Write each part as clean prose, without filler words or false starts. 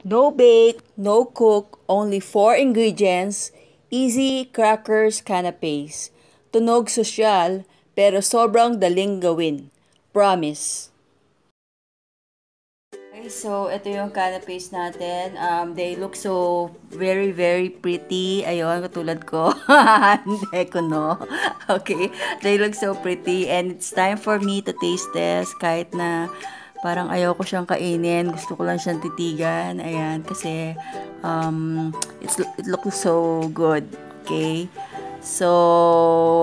No bake, no cook, only 4 ingredients, easy crackers canapes. Tunog sosyal, pero sobrang daling gawin. Promise. Okay, so ito yung canapes natin. They look so very, very pretty. Ayun, katulad ko. Hindi ko, no? Okay, they look so pretty. And it's time for me to taste this. Kahit na parang ayaw ko siyang kainin. Gusto ko lang siyang titigan. Ayan, kasi it looks so good. Okay? So,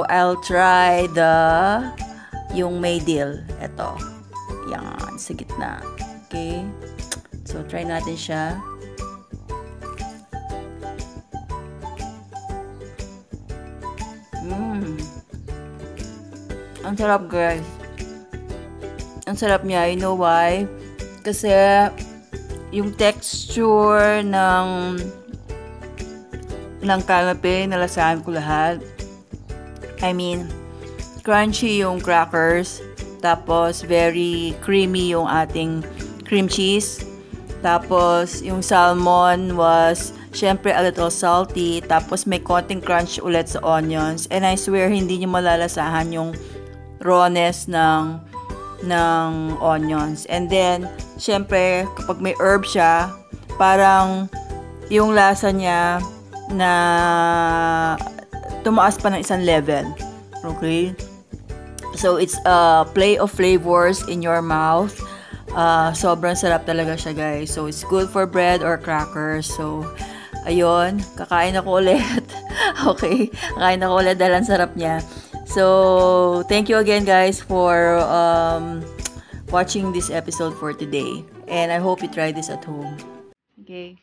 I'll try yung may dill. Ito. Yan, sa gitna. Okay. So, try natin siya. Ang sarap, guys. Ang sarap niya. You know why? Kasi, yung texture ng canapé, nalasahan ko lahat. I mean, crunchy yung crackers. Tapos, very creamy yung ating cream cheese. Tapos, yung salmon was, syempre, a little salty. Tapos, may konting crunch ulit sa onions. And I swear, hindi nyo malalasahan yung rawness ng onions. And then, syempre, kapag may herb siya, parang yung lasa niya na tumaas pa ng isang level. Okay? So, it's a play of flavors in your mouth. Sobrang sarap talaga siya, guys. So, it's good for bread or crackers. So, ayun. Kakain ako ulit. Okay? Kakain ako ulit dahil ang sarap niya. So, thank you again, guys, for watching this episode for today. And I hope you try this at home. Okay?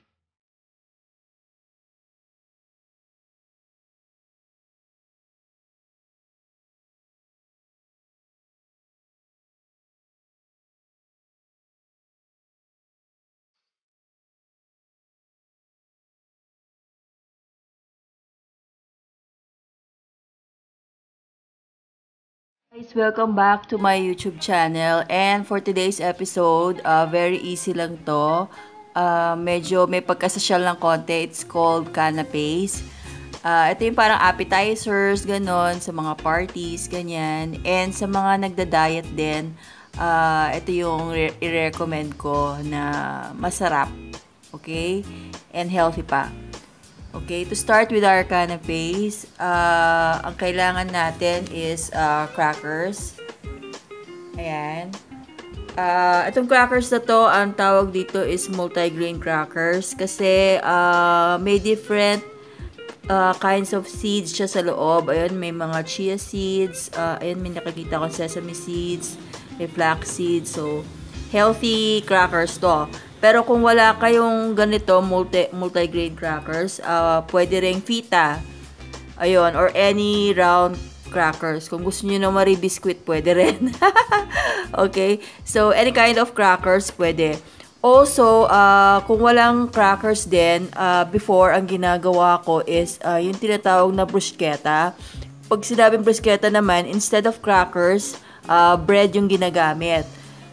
Guys, welcome back to my YouTube channel. And for today's episode, very easy lang to. Medyo may pagkasosyal ng konti. It's called canapes. Ito yung parang appetizers, ganon, sa mga parties, ganyan. And sa mga nagda-diet din, ito yung i-recommend ko na masarap. Okay? And healthy pa. Okay, to start with our canapes, ang kailangan natin is crackers. Ayan. Itong crackers na to, ang tawag dito is multigrain crackers kasi may different kinds of seeds siya sa loob. Ayun, may mga chia seeds, ayun, may nakikita ko sesame seeds, may flax seeds. So, healthy crackers to. Pero kung wala kayong ganito, multi-grain crackers, pwede ring fita. Ayun, or any round crackers. Kung gusto niyo na Marie Biscuit, pwede rin. Okay? So, any kind of crackers, pwede. Also, kung walang crackers din, before, ang ginagawa ko is yung tinatawag na bruschetta. Pag sinabing bruschetta naman, instead of crackers, bread yung ginagamit.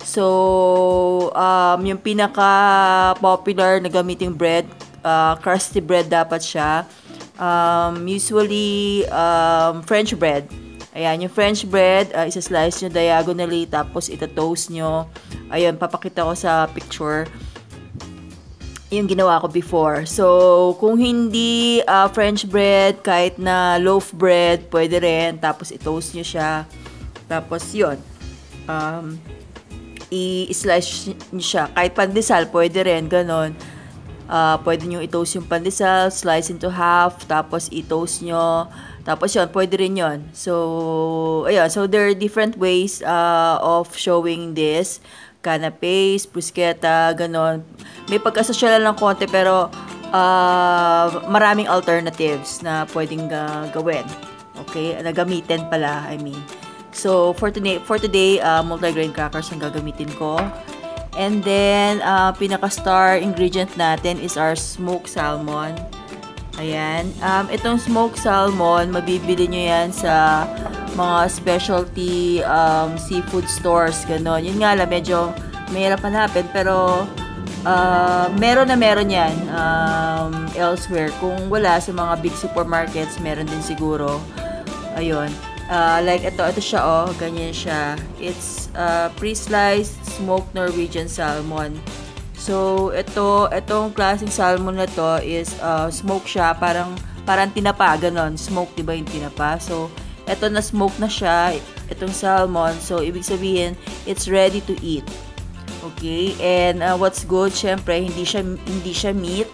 So, yung pinaka-popular na gamiting bread, crusty bread dapat siya. Usually, French bread. Ayan, yung French bread, isa-slice nyo diagonally, tapos ita-toast nyo. Ayan, papakita ko sa picture yung ginawa ko before. So, kung hindi French bread, kahit na loaf bread, pwede rin. Tapos, i-toast nyo siya. Tapos, yun. I-slice nyo siya. Kahit pandesal, pwede rin, ganon. Pwede nyo i-toast yung pandesal, slice into half, tapos i-toast nyo. Tapos yun, pwede rin yun. So, ayun. So, there are different ways of showing this. Canapes, bruschetta, ganon. May pagkasosyalan ng konti, pero maraming alternatives na pwedeng gawin. Okay? Na gamitin pala, I mean. So, for today, multigrain crackers ang gagamitin ko. And then, pinaka-star ingredient natin is our smoked salmon. Ayan. Itong smoked salmon, mabibili nyo yan sa mga specialty seafood stores, gano'n. Yun nga lang, medyo mahirap hanapin, pero Meron yan elsewhere. Kung wala sa mga big supermarkets, meron din siguro. Ayun. Like ito siya, oh, ganyan siya. It's pre-sliced smoked Norwegian salmon. So itong klaseng salmon na to is smoke siya, parang tinapa, ganon. Smoke, 'di ba yung tinapa? So ito na smoke na siya, itong salmon. So ibig sabihin, it's ready to eat. Okay? And what's good, syempre, hindi siya meat.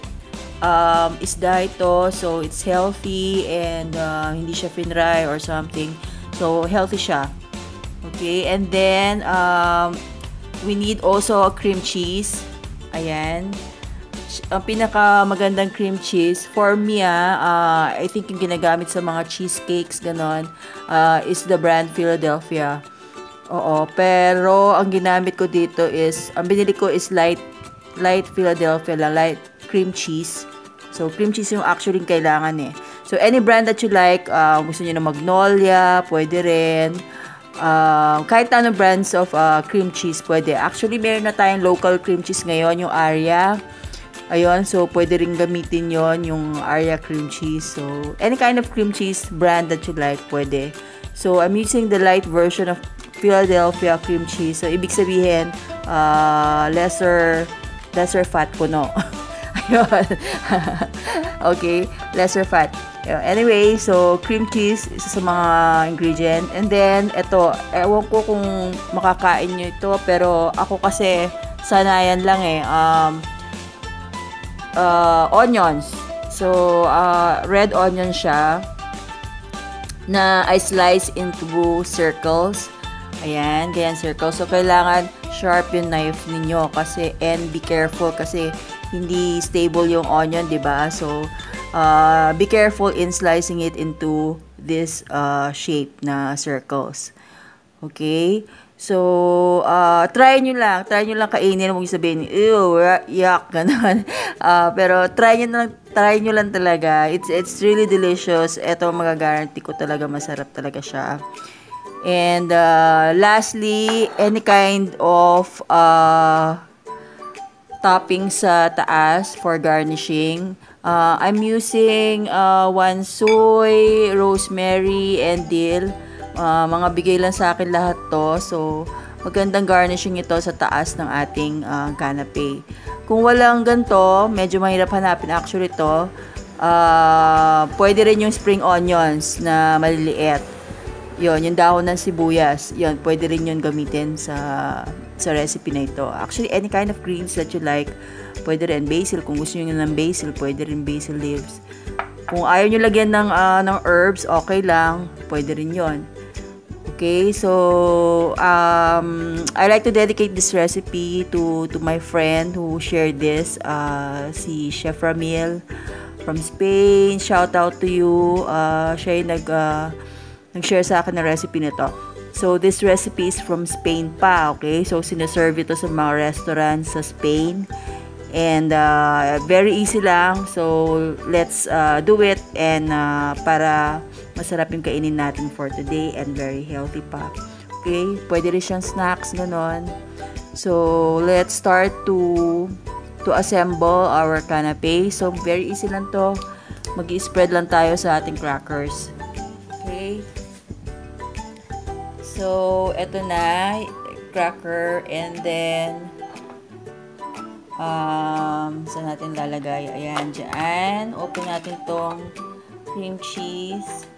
Isda ito, so it's healthy and hindi siya finray or something. So healthy siya. Okay? And then we need also a cream cheese. Ayan. Ang pinaka magandang cream cheese for me, I think yung ginagamit sa mga cheesecakes ganon, is the brand Philadelphia. Oo, pero ang ginamit ko dito is, ang binili ko is light Philadelphia lang, light cream cheese. So, cream cheese yung actually kailangan eh. So, any brand that you like, gusto niyo na Magnolia, pwede rin. Kahit anong brands of cream cheese, pwede. Actually, meron na tayong local cream cheese ngayon, yung Arya. Ayun, so pwede rin gamitin yon yung Arya cream cheese. So, any kind of cream cheese brand that you like, pwede. So, I'm using the light version of Philadelphia cream cheese. So, ibig sabihin, lesser fat po, no? Ayun. Okay, lesser fat. Anyway, so, cream cheese, isa sa mga ingredient. And then, ito, ewan ko kung makakain nyo ito, pero ako kasi, sanayan lang eh. Onions. So, red onion siya na I slice into circles. Ayan, ganyan circles. So, kailangan sharp yung knife ninyo kasi, and be careful kasi hindi stable yung onion, diba? So, be careful in slicing it into this shape na circles. Okay? So, try nyo lang kainin, huwag nyo sabihin, ew, yuck, ganun. Pero try nyo lang talaga. It's really delicious. Ito, magagaranti ko talaga, masarap talaga siya. And, lastly, any kind of topping sa taas for garnishing. I'm using one soy, rosemary, and dill. Mga bigay lang sa akin lahat to. So, magandang garnishing ito sa taas ng ating canapé. Kung walang ganito, medyo mahirap hanapin actually to. Pwede rin yung spring onions na maliliit. Yon, yung dahon ng sibuyas. Yon, pwede rin yun gamitin sa recipe na ito. Actually, any kind of greens that you like. Pwede rin basil. Kung gusto nyo ng basil, pwede rin basil leaves. Kung ayaw nyo lagyan ng herbs, okay lang. Pwede rin yon. Okay, so I like to dedicate this recipe to my friend who shared this, si Chef Ramil from Spain. Shout out to you. Siya yung nag-share sa akin ng recipe nito. So, this recipe is from Spain pa, okay? So, sinaserve ito sa mga restaurants sa Spain. And very easy lang. So, let's do it. And para masarap yung kainin natin for today and very healthy pa. Okay? Pwede rin siyang snacks, ganon. So, let's start to assemble our canapé. So, very easy lang to. Mag-i-spread lang tayo sa ating crackers. Okay? So, eto na, cracker, and then saan natin lalagay? Ayan, dyan. Open natin tong cream cheese.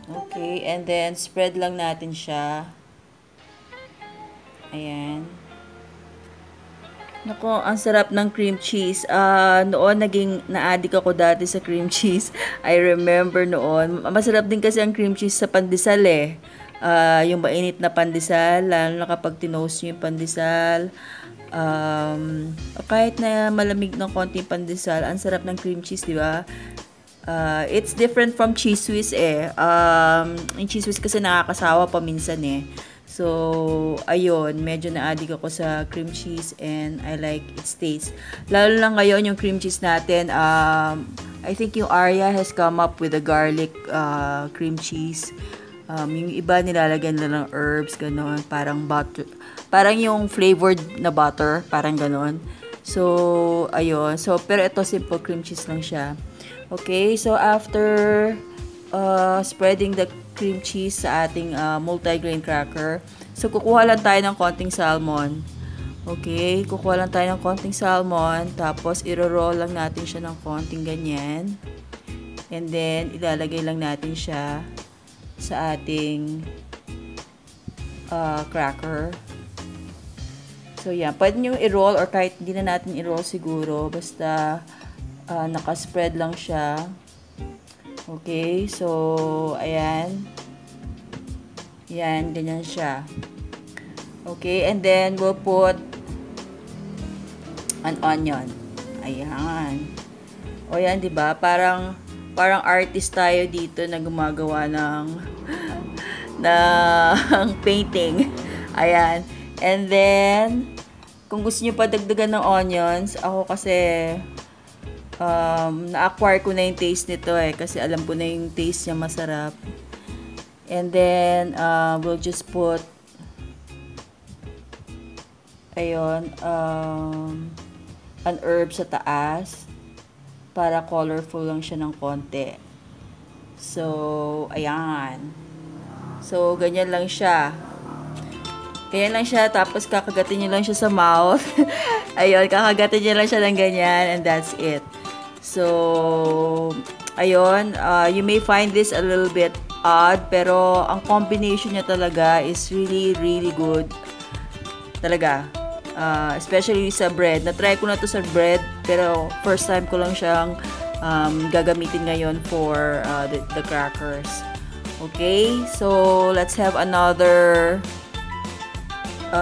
Okay, and then spread lang natin siya. Ayan. Nako, ang sarap ng cream cheese. Noon naging na-addict ako dati sa cream cheese. I remember noon. Masarap din kasi ang cream cheese sa pandesal eh. Yung mainit na pandesal, lalo na kapag tinoast nyo yung pandesal. Kahit na malamig ng konti yung pandesal, ang sarap ng cream cheese, di ba? It's different from cheese whiz eh. Yung cheese whiz kasi nakakasawa pa minsan eh. So, ayun, medyo na-addict ako sa cream cheese and I like its taste. Lalo lang ngayon yung cream cheese natin, I think yung Arya has come up with a garlic cream cheese. Yung iba nilalagyan nila ng herbs, gano'n. Parang butter. Parang yung flavored na butter. Parang gano'n. So, ayun. So, pero ito simple cream cheese lang siya. Okay, so after spreading the cream cheese sa ating multigrain cracker, so kukuha lang tayo ng konting salmon. Okay, kukuha lang tayo ng konting salmon, tapos iro-roll lang natin siya ng konting ganyan. And then, ilalagay lang natin siya sa ating cracker. So, yan. Pwede nyo i-roll or kahit hindi na natin i-roll siguro. Basta, nakaspread lang siya. Okay. So, ayan. Yan. Ganyan siya. Okay. And then, we'll put an onion. Ayan. O yan, diba? Parang artist tayo dito na gumagawa ng painting. Ayan. And then, kung gusto nyo pa dagdagan ng onions, ako kasi na-acquire ko na yung taste nito kasi alam ko na yung taste niya masarap. And then, we'll just put an herb sa taas para colorful lang siya ng konti. So, ayan. So, ganyan lang siya. Ganyan lang siya, tapos kakagatin nyo lang siya sa mouth. Ayun, kakagatin nyo lang siya ng ganyan, and that's it. So, ayun, you may find this a little bit odd, pero ang combination niya talaga is really, really good. Talaga. Especially sa bread. Na-try ko na to sa bread, pero first time ko lang siyang gagamitin ngayon for the crackers. Okay, so let's have another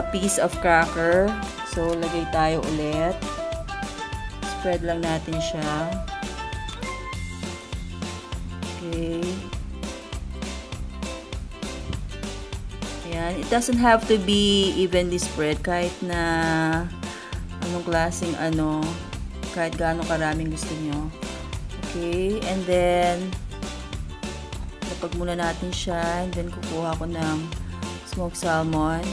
piece of cracker. So, lagay tayo ulit. Spread lang natin siya. Okay. Ayan. It doesn't have to be evenly spread. Kahit na anong klaseng kahit gaano karaming gusto nyo. Okay. And then, lapag muna natin siya. And then, kukuha ko ng smoked salmon.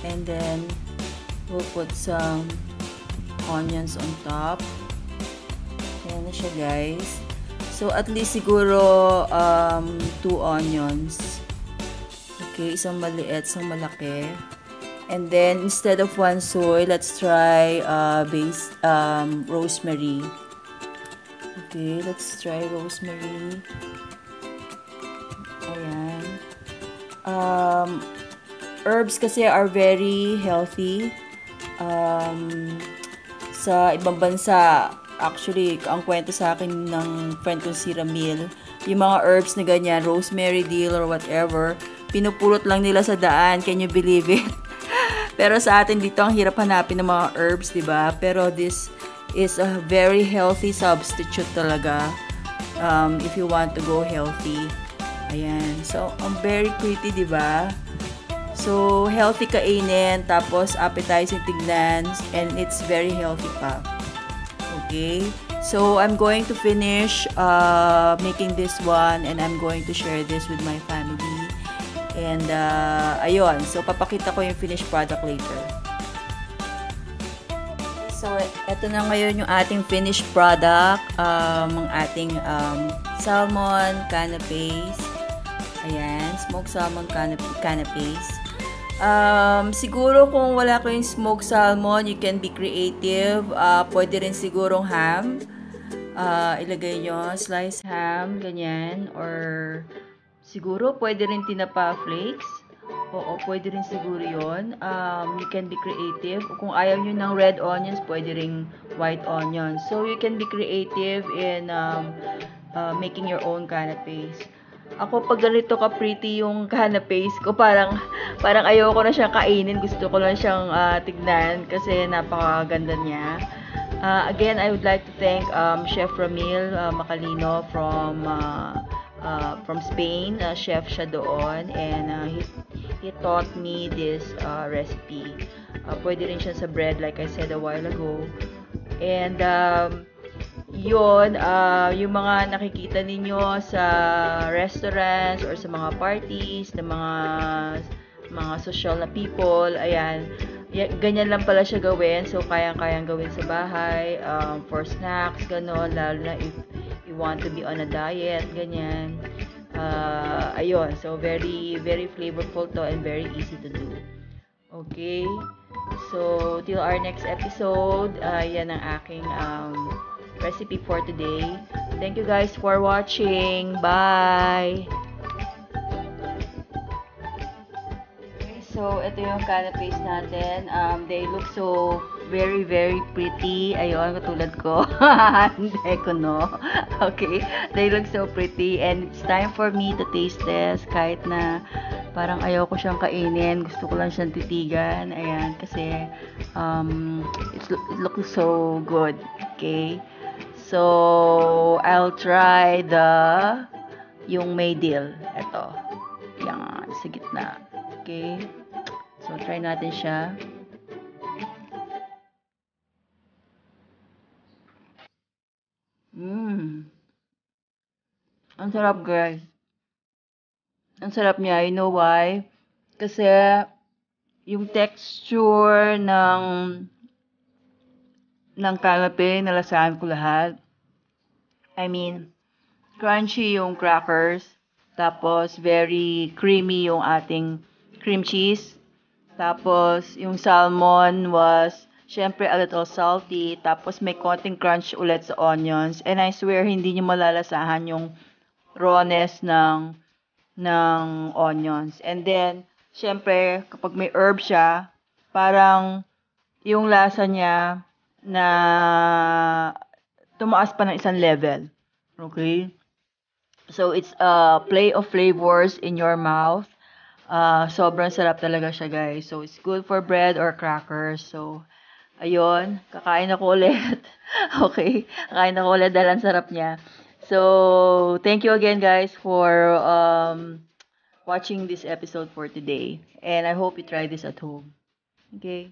And then, we'll put some onions on top. Ayan na siya, guys. So, at least siguro 2 onions. Okay, isang maliit, isang malaki. And then, instead of 1 soy, let's try rosemary. Okay, let's try rosemary. Ayan. Herbs kasi are very healthy. Sa ibang bansa, actually, ang kwento sa akin ng friend kong si Ramil, yung mga herbs na ganyan, rosemary, dill, or whatever, pinupulot lang nila sa daan. Can you believe it? Pero sa atin dito, ang hirap hanapin ng mga herbs, diba? Pero this is a very healthy substitute talaga if you want to go healthy. Ayan. So, ang very pretty, diba? So, healthy kainin, tapos appetizing tignan, and it's very healthy pa. Okay? So, I'm going to finish making this one, and I'm going to share this with my family. And, ayun. So, papakita ko yung finished product later. So, eto na ngayon yung ating finished product. Ang ating salmon canapes. Ayan. Smoked salmon canapes. Siguro kung wala kayong smoked salmon, you can be creative. Pwede rin sigurong ham. Ilagay nyo, sliced ham, ganyan. Or siguro pwede rin tinapa flakes. Oo, pwede rin siguro yun. You can be creative. Kung ayaw nyo ng red onions, pwede rin white onions. So, you can be creative in making your own canapes. Ako, pag ganito ka-pretty yung canapes ko, parang ayoko na siyang kainin. Gusto ko lang siyang tignan kasi napakaganda niya. Again, I would like to thank Chef Ramil Macalino from Spain. Chef siya doon. And he taught me this recipe. Pwede rin siya sa bread, like I said a while ago. And yun, yung mga nakikita ninyo sa restaurants or sa mga parties ng mga social na people, ayan, ganyan lang pala siya gawin. So, kayang-kayang gawin sa bahay, for snacks, gano'n, lalo na if you want to be on a diet, ganyan. Ayun, so very, very flavorful to and very easy to do. Okay? So, till our next episode, yan ang aking recipe for today. Thank you guys for watching. Bye! Okay, so, ito yung canapes natin. They look so very, very pretty. Ayun, katulad ko. Hindi ko, no? Okay, they look so pretty. And it's time for me to taste this. Kahit na parang ayaw ko siyang kainin. Gusto ko lang siyang titigan. Ayan, kasi it looks so good. Okay? So, I'll try yung may dill. Ito. Yan, sa gitna. Okay? So, try natin siya. Ang sarap, guys. Ang sarap niya. You know why? Kasi, yung texture ng kanape, nalasahan ko lahat. I mean, crunchy yung crackers. Tapos, very creamy yung ating cream cheese. Tapos, yung salmon was, syempre, a little salty. Tapos, may konting crunch ulit sa onions. And I swear, hindi nyo malalasahan yung rawness ng onions. And then, syempre, kapag may herb siya, parang yung lasa niya na tumaas pa ng isang level. Okay? So, it's a play of flavors in your mouth. Sobrang sarap talaga siya, guys. So, it's good for bread or crackers. So, ayun. Kakain ako ulit. Okay? Kakain ako ulit dahil ang sarap niya. So, thank you again, guys, for watching this episode for today. And I hope you try this at home. Okay?